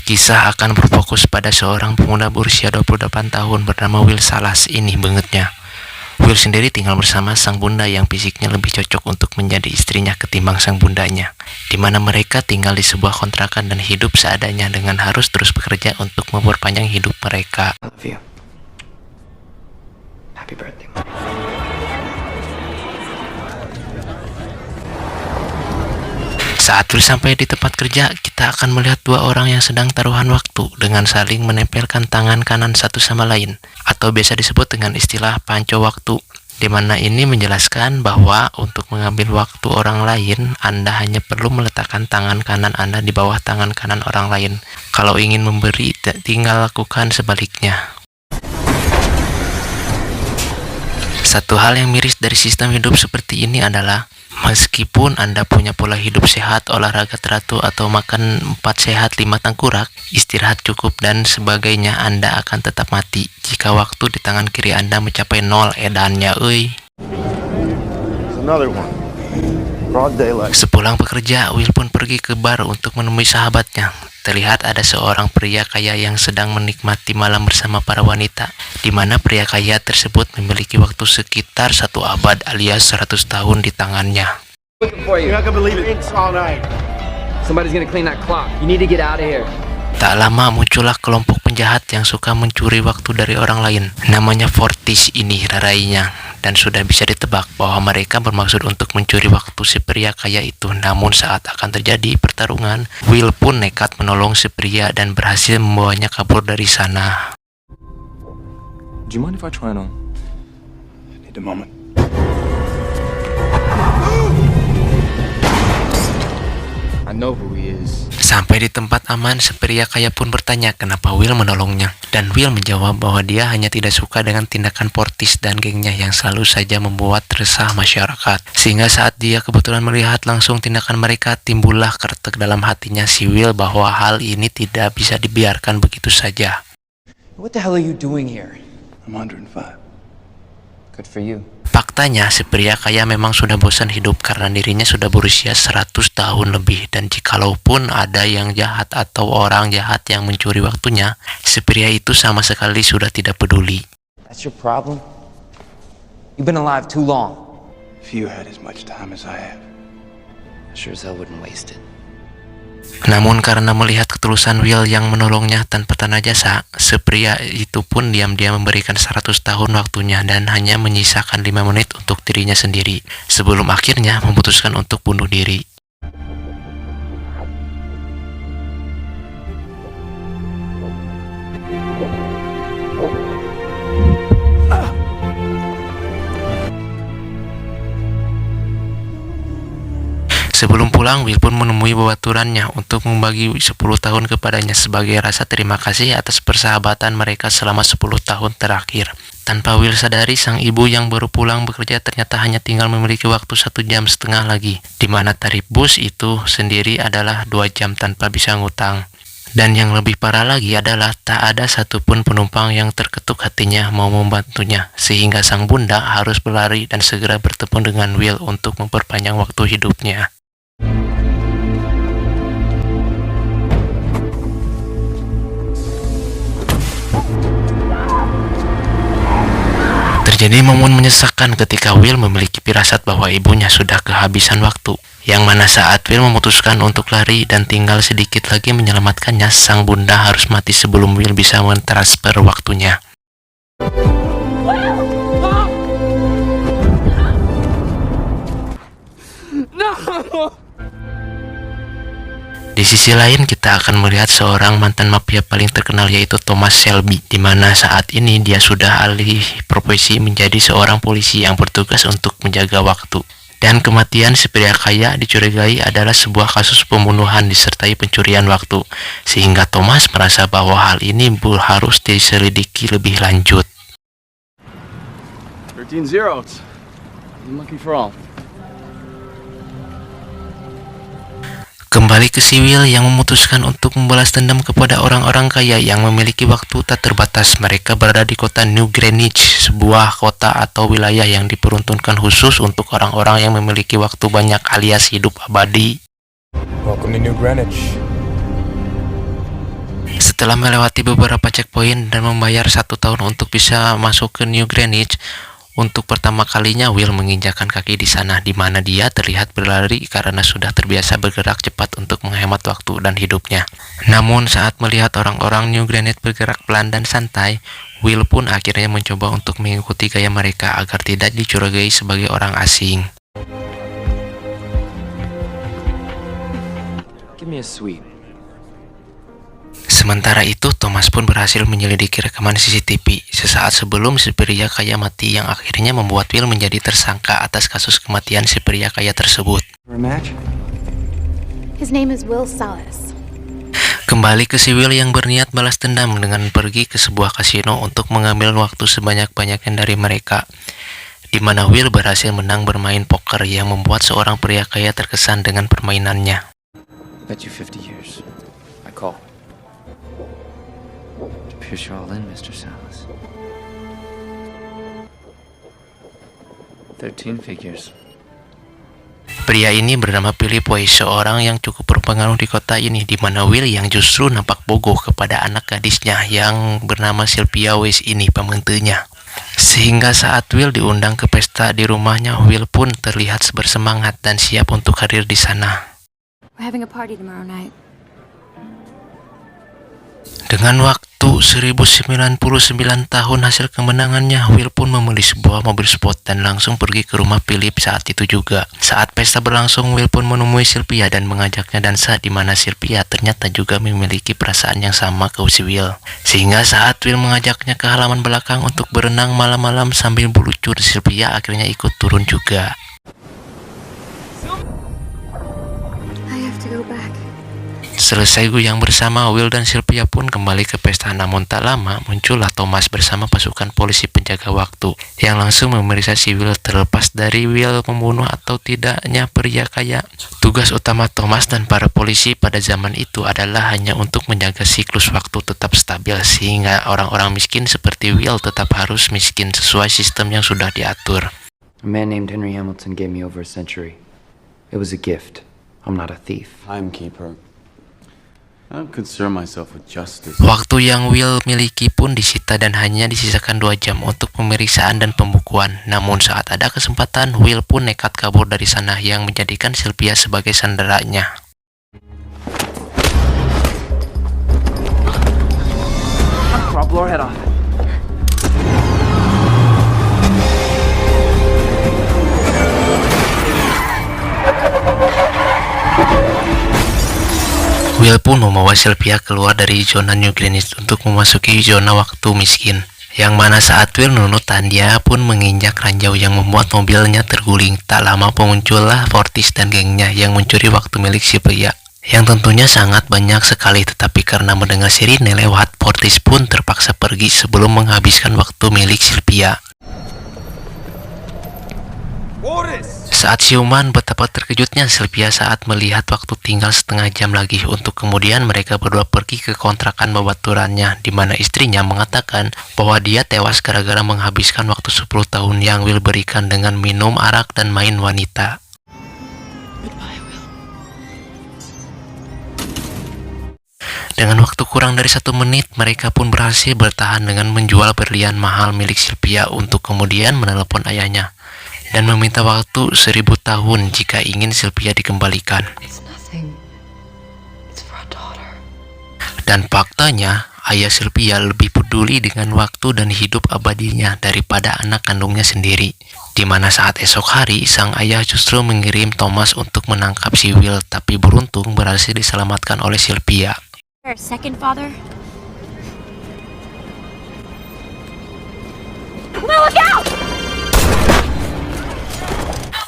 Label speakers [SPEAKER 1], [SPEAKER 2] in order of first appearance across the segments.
[SPEAKER 1] Kisah akan berfokus pada seorang pemuda berusia 28 tahun bernama Will Salas ini bangetnya. Will sendiri tinggal bersama sang bunda yang fisiknya lebih cocok untuk menjadi istrinya ketimbang sang bundanya, di mana mereka tinggal di sebuah kontrakan dan hidup seadanya dengan harus terus bekerja untuk memperpanjang hidup mereka.
[SPEAKER 2] I love you. Happy birthday.
[SPEAKER 1] Saat Will sampai di tempat kerja, kita akan melihat dua orang yang sedang taruhan waktu dengan saling menempelkan tangan kanan satu sama lain, atau biasa disebut dengan istilah panco waktu, di mana ini menjelaskan bahwa untuk mengambil waktu orang lain, Anda hanya perlu meletakkan tangan kanan Anda di bawah tangan kanan orang lain. Kalau ingin memberi, tinggal lakukan sebaliknya. Satu hal yang miris dari sistem hidup seperti ini adalah, meskipun Anda punya pola hidup sehat, olahraga teratur, atau makan 4 sehat 5 tengkurak, istirahat cukup, dan sebagainya, Anda akan tetap mati jika waktu di tangan kiri Anda mencapai 0 edannya, euy. Sepulang bekerja, Will pun pergi ke bar untuk menemui sahabatnya. Terlihat ada seorang pria kaya yang sedang menikmati malam bersama para wanita, di mana pria kaya tersebut memiliki waktu sekitar 1 abad alias 100 tahun di tangannya.
[SPEAKER 3] You're not gonna believe it. It's all night.
[SPEAKER 4] Somebody's gonna clean that clock. You need to get out of here.
[SPEAKER 1] Tak lama muncullah kelompok penjahat yang suka mencuri waktu dari orang lain. Namanya Fortis ini rarainya, dan sudah bisa ditebak bahwa mereka bermaksud untuk mencuri waktu si pria kaya itu. Namun saat akan terjadi pertarungan, Will pun nekat menolong si pria dan berhasil membawanya kabur dari sana.
[SPEAKER 5] Do you mind if I try it on?
[SPEAKER 3] I need a moment.
[SPEAKER 5] I know who he is.
[SPEAKER 1] Sampai di tempat aman, si pria kaya pun bertanya kenapa Will menolongnya. Dan Will menjawab bahwa dia hanya tidak suka dengan tindakan Fortis dan gengnya yang selalu saja membuat resah masyarakat. Sehingga saat dia kebetulan melihat langsung tindakan mereka, timbullah kretek dalam hatinya si Will bahwa hal ini tidak bisa dibiarkan begitu saja.
[SPEAKER 2] What the hell are you doing here?
[SPEAKER 3] I'm 105.
[SPEAKER 2] Good for you.
[SPEAKER 1] Faktanya, si pria kaya memang sudah bosan hidup karena dirinya sudah berusia 100 tahun lebih, dan jikalaupun ada yang jahat atau orang jahat yang mencuri waktunya, si pria itu sama sekali sudah tidak peduli.
[SPEAKER 2] That's your problem? You've been alive too long.
[SPEAKER 3] If you had as much time as I have.
[SPEAKER 2] Sure as hell wouldn't waste it.
[SPEAKER 1] Namun karena melihat ketulusan Will yang menolongnya tanpa tanda jasa, si pria itu pun diam-diam memberikan 100 tahun waktunya dan hanya menyisakan 5 menit untuk dirinya sendiri, sebelum akhirnya memutuskan untuk bunuh diri. Sebelum pulang, Will pun menemui babaturannya untuk membagi 10 tahun kepadanya sebagai rasa terima kasih atas persahabatan mereka selama 10 tahun terakhir. Tanpa Will sadari, sang ibu yang baru pulang bekerja ternyata hanya tinggal memiliki waktu 1,5 jam lagi, di mana tarif bus itu sendiri adalah 2 jam tanpa bisa ngutang. Dan yang lebih parah lagi adalah tak ada satupun penumpang yang terketuk hatinya mau membantunya, sehingga sang bunda harus berlari dan segera bertemu dengan Will untuk memperpanjang waktu hidupnya. Terjadi momen menyesakan ketika Will memiliki firasat bahwa ibunya sudah kehabisan waktu, yang mana saat Will memutuskan untuk lari dan tinggal sedikit lagi menyelamatkannya, sang bunda harus mati sebelum Will bisa mentransfer waktunya. Di sisi lain, kita akan melihat seorang mantan mafia paling terkenal, yaitu Thomas Shelby, di mana saat ini dia sudah alih profesi menjadi seorang polisi yang bertugas untuk menjaga waktu. Dan kematian si pria kaya dicurigai adalah sebuah kasus pembunuhan disertai pencurian waktu, sehingga Thomas merasa bahwa hal ini harus diselidiki lebih lanjut.
[SPEAKER 5] 13-0. Lucky for all.
[SPEAKER 1] Kembali ke si Will yang memutuskan untuk membalas dendam kepada orang-orang kaya yang memiliki waktu tak terbatas. Mereka berada di kota New Greenwich, sebuah kota atau wilayah yang diperuntukkan khusus untuk orang-orang yang memiliki waktu banyak alias hidup abadi.
[SPEAKER 5] Welcome to New Greenwich.
[SPEAKER 1] Setelah melewati beberapa checkpoint dan membayar 1 tahun untuk bisa masuk ke New Greenwich, untuk pertama kalinya Will menginjakan kaki di sana, di mana dia terlihat berlari karena sudah terbiasa bergerak cepat untuk menghemat waktu dan hidupnya. Namun saat melihat orang-orang New Greenwich bergerak pelan dan santai, Will pun akhirnya mencoba untuk mengikuti gaya mereka agar tidak dicurigai sebagai orang asing.
[SPEAKER 5] Give me a sweet.
[SPEAKER 1] Sementara itu, Thomas pun berhasil menyelidiki rekaman CCTV sesaat sebelum si pria kaya mati, yang akhirnya membuat Will menjadi tersangka atas kasus kematian si pria kaya tersebut.
[SPEAKER 3] For a match?
[SPEAKER 6] His name is Will Salas.
[SPEAKER 1] Kembali ke si Will yang berniat balas dendam dengan pergi ke sebuah kasino untuk mengambil waktu sebanyak-banyaknya dari mereka, di mana Will berhasil menang bermain poker yang membuat seorang pria kaya terkesan dengan permainannya.
[SPEAKER 5] Bet you 50 years. I call. Appears you're all in, Mr. Salas. 13 figures.
[SPEAKER 1] Pria ini bernama Philip Weiss, seorang yang cukup berpengaruh di kota ini, di mana Will yang justru nampak bogoh kepada anak gadisnya yang bernama Sylvia Weiss ini, pembantunya. Sehingga saat Will diundang ke pesta di rumahnya, Will pun terlihat bersemangat dan siap untuk hadir di sana.
[SPEAKER 6] We're having a party tomorrow night.
[SPEAKER 1] Dengan waktu 1099 tahun hasil kemenangannya, Will pun membeli sebuah mobil sport dan langsung pergi ke rumah Philip saat itu juga. Saat pesta berlangsung, Will pun menemui Sylvia dan mengajaknya dansa, di mana Sylvia ternyata juga memiliki perasaan yang sama ke si Will. Sehingga saat Will mengajaknya ke halaman belakang untuk berenang malam-malam sambil meluncur, Sylvia akhirnya ikut turun juga.
[SPEAKER 6] I have to go back.
[SPEAKER 1] Selesai goyang bersama, Will dan Sylvia pun kembali ke pesta, namun tak lama muncullah Thomas bersama pasukan polisi penjaga waktu yang langsung memeriksa si Will. Terlepas dari Will membunuh atau tidaknya pria kaya, tugas utama Thomas dan para polisi pada zaman itu adalah hanya untuk menjaga siklus waktu tetap stabil, sehingga orang-orang miskin seperti Will tetap harus miskin sesuai sistem yang sudah diatur.
[SPEAKER 7] A man named Henry Hamilton gave me over a century. It was a gift. I'm not a thief.
[SPEAKER 3] Timekeeper. I don't concern myself with justice.
[SPEAKER 1] Waktu yang Will miliki pun disita dan hanya disisakan 2 jam untuk pemeriksaan dan pembukuan. Namun saat ada kesempatan, Will pun nekat kabur dari sana yang menjadikan Sylvia sebagai sandaranya.
[SPEAKER 4] I'll blow her head off.
[SPEAKER 1] Will pun membawa Sylvia keluar dari zona New Greenwich untuk memasuki zona waktu miskin, yang mana saat Will menuntutkan, dia pun menginjak ranjau yang membuat mobilnya terguling. Tak lama muncullah Fortis dan gengnya yang mencuri waktu milik Sylvia, yang tentunya sangat banyak sekali, tetapi karena mendengar sirine lewat, Fortis pun terpaksa pergi sebelum menghabiskan waktu milik Sylvia. Saat siuman, betapa terkejutnya Sylvia saat melihat waktu tinggal setengah jam lagi untuk kemudian mereka berdua pergi ke kontrakan babaturannya, di mana istrinya mengatakan bahwa dia tewas gara-gara menghabiskan waktu 10 tahun yang Will berikan dengan minum arak dan main wanita. Dengan waktu kurang dari 1 menit, mereka pun berhasil bertahan dengan menjual berlian mahal milik Sylvia untuk kemudian menelepon ayahnya dan meminta waktu 1000 tahun jika ingin Sylvia dikembalikan. Dan faktanya, ayah Sylvia lebih peduli dengan waktu dan hidup abadinya daripada anak kandungnya sendiri. Di mana saat esok hari, sang ayah justru mengirim Thomas untuk menangkap si Will, tapi beruntung berhasil diselamatkan oleh Sylvia.
[SPEAKER 6] Second father?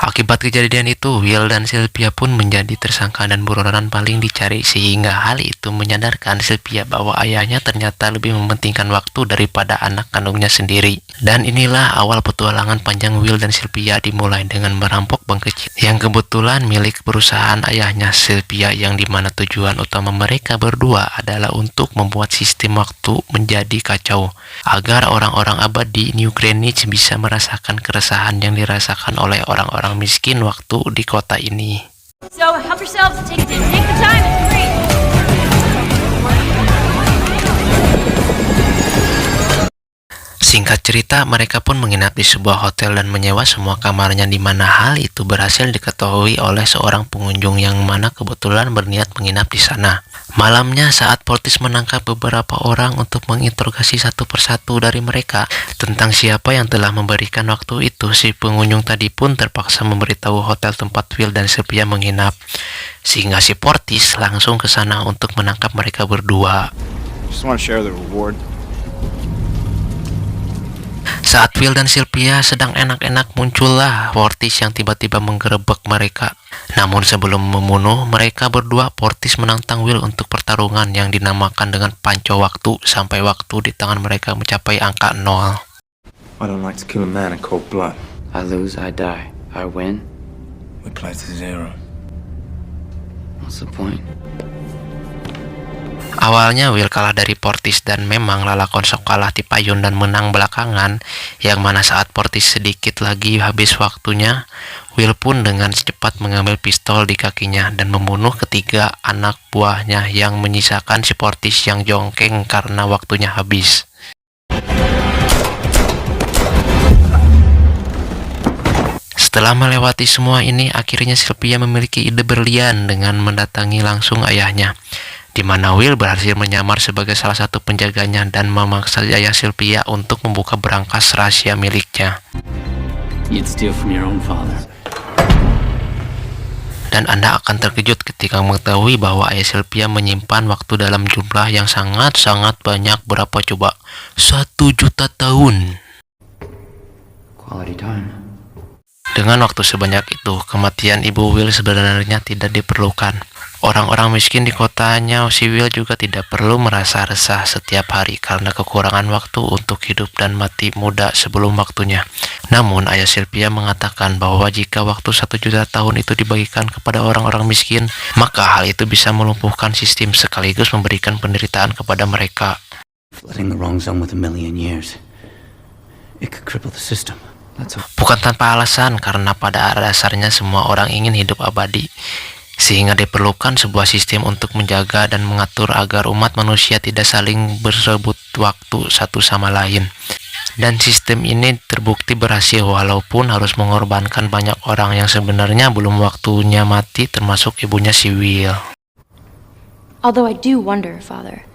[SPEAKER 1] Akibat kejadian itu, Will dan Sylvia pun menjadi tersangka dan buronan paling dicari, sehingga hal itu menyadarkan Sylvia bahwa ayahnya ternyata lebih mementingkan waktu daripada anak kandungnya sendiri. Dan inilah awal petualangan panjang Will dan Sylvia dimulai dengan merampok bank kecil yang kebetulan milik perusahaan ayahnya Sylvia, yang dimana tujuan utama mereka berdua adalah untuk membuat sistem waktu menjadi kacau agar orang-orang abadi New Greenwich bisa merasakan keresahan yang dirasakan oleh orang-orang miskin waktu di kota ini.
[SPEAKER 6] So help yourselves and take the time and 3.
[SPEAKER 1] Singkat cerita, mereka pun menginap di sebuah hotel dan menyewa semua kamarnya, di mana hal itu berhasil diketahui oleh seorang pengunjung yang mana kebetulan berniat menginap di sana. Malamnya saat Portis menangkap beberapa orang untuk menginterogasi satu persatu dari mereka tentang siapa yang telah memberikan waktu itu, si pengunjung tadi pun terpaksa memberitahu hotel tempat Will dan Sylvia menginap. Sehingga si Portis langsung ke sana untuk menangkap mereka berdua.
[SPEAKER 8] Just want to share the reward.
[SPEAKER 1] Saat Will dan Sylvia sedang enak-enak, muncullah Portis yang tiba-tiba menggerebek mereka. Namun sebelum membunuh mereka berdua, Portis menantang Will untuk pertarungan yang dinamakan dengan panco waktu sampai waktu di tangan mereka mencapai angka 0.
[SPEAKER 9] I don't like to kill a man in cold blood.
[SPEAKER 7] I lose, I die. I win.
[SPEAKER 9] We play to zero.
[SPEAKER 7] What's the point?
[SPEAKER 1] Awalnya Will kalah dari Portis dan memang lalakon sok kalah di payun dan menang belakangan, yang mana saat Portis sedikit lagi habis waktunya, Will pun dengan cepat mengambil pistol di kakinya dan membunuh ketiga anak buahnya yang menyisakan si Portis yang jongkeng karena waktunya habis. Setelah melewati semua ini, akhirnya Sylvia memiliki ide berlian dengan mendatangi langsung ayahnya, di mana Will berhasil menyamar sebagai salah satu penjaganya dan memaksa ayah Sylvia untuk membuka berangkas rahasia miliknya.
[SPEAKER 5] You'd steal from your own father.
[SPEAKER 1] Dan Anda akan terkejut ketika mengetahui bahwa ayah Sylvia menyimpan waktu dalam jumlah yang sangat-sangat banyak. Berapa coba? 1 juta tahun.
[SPEAKER 7] Quality time.
[SPEAKER 1] Dengan waktu sebanyak itu, kematian ibu Will sebenarnya tidak diperlukan. Orang-orang miskin di kotanya si Will juga tidak perlu merasa resah setiap hari karena kekurangan waktu untuk hidup dan mati muda sebelum waktunya. Namun ayah Sylvia mengatakan bahwa jika waktu 1 juta tahun itu dibagikan kepada orang-orang miskin, maka hal itu bisa melumpuhkan sistem sekaligus memberikan penderitaan kepada mereka.
[SPEAKER 5] Flooding the wrong zone with 1,000,000 years. It could cripple the system.
[SPEAKER 1] Bukan tanpa alasan, karena pada dasarnya semua orang ingin hidup abadi, sehingga diperlukan sebuah sistem untuk menjaga dan mengatur agar umat manusia tidak saling berebut waktu satu sama lain. Dan sistem ini terbukti berhasil walaupun harus mengorbankan banyak orang yang sebenarnya belum waktunya mati, termasuk ibunya si Will.
[SPEAKER 6] Although I do wonder, Father.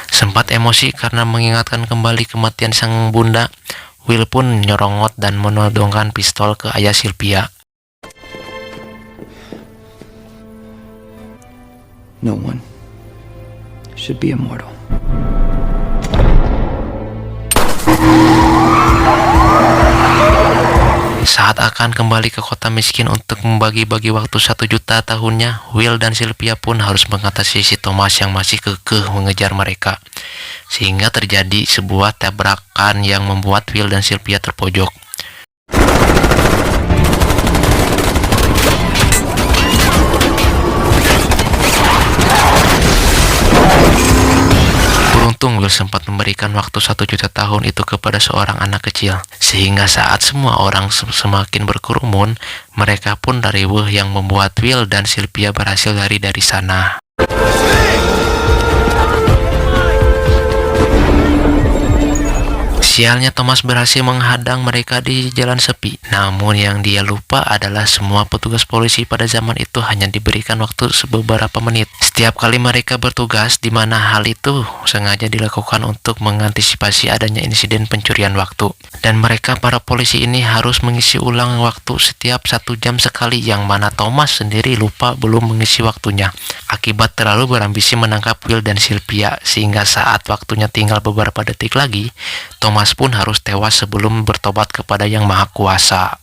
[SPEAKER 1] Sempat emosi karena mengingatkan kembali kematian sang bunda, Will pun nyerongot dan menodongkan pistol ke ayah Sylvia.
[SPEAKER 7] No one should be immortal.
[SPEAKER 1] Saat akan kembali ke kota miskin untuk membagi-bagi waktu 1 juta tahunnya, Will dan Sylvia pun harus mengatasi si Thomas yang masih kekeh mengejar mereka. Sehingga terjadi sebuah tabrakan yang membuat Will dan Sylvia terpojok. Beruntung Will sempat memberikan waktu 1 juta tahun itu kepada seorang anak kecil, sehingga saat semua orang semakin berkerumun, mereka pun dari yang membuat Will dan Sylvia berhasil lari dari sana. Sialnya Thomas berhasil menghadang mereka di jalan sepi. Namun yang dia lupa adalah semua petugas polisi pada zaman itu hanya diberikan waktu beberapa menit setiap kali mereka bertugas, di mana hal itu sengaja dilakukan untuk mengantisipasi adanya insiden pencurian waktu. Dan mereka para polisi ini harus mengisi ulang waktu setiap 1 jam sekali, yang mana Thomas sendiri lupa belum mengisi waktunya akibat terlalu berambisi menangkap Will dan Sylvia, sehingga saat waktunya tinggal beberapa detik lagi, Thomas pun harus tewas sebelum bertobat kepada Yang Maha Kuasa.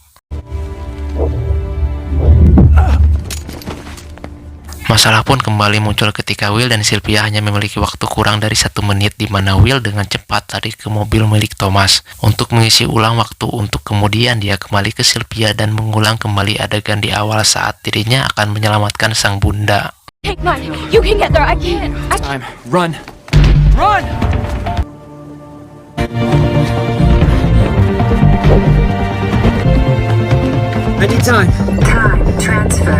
[SPEAKER 1] Masalah pun kembali muncul ketika Will dan Sylvia hanya memiliki waktu kurang dari 1 menit, di mana Will dengan cepat lari ke mobil milik Thomas untuk mengisi ulang waktu, untuk kemudian dia kembali ke Sylvia dan mengulang kembali adegan di awal saat dirinya akan menyelamatkan sang bunda.
[SPEAKER 6] Hey, come on. You can get there. I can't.
[SPEAKER 2] Time. Run. Run! I need time.
[SPEAKER 10] Time transfer.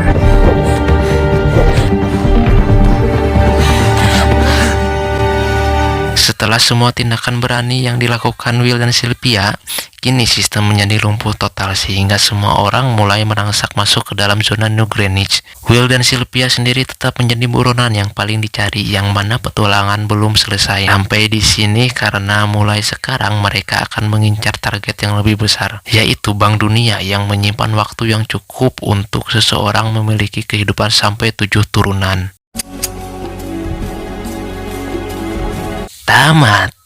[SPEAKER 1] Setelah Setelah semua tindakan berani yang dilakukan Will dan Sylvia, kini sistem menjadi lumpuh total sehingga semua orang mulai merangsak masuk ke dalam zona New Greenwich. Will dan Sylvia sendiri tetap menjadi buronan yang paling dicari, yang mana petualangan belum selesai sampai di sini karena mulai sekarang mereka akan mengincar target yang lebih besar, yaitu Bank Dunia yang menyimpan waktu yang cukup untuk seseorang memiliki kehidupan sampai 7 turunan. Tamat.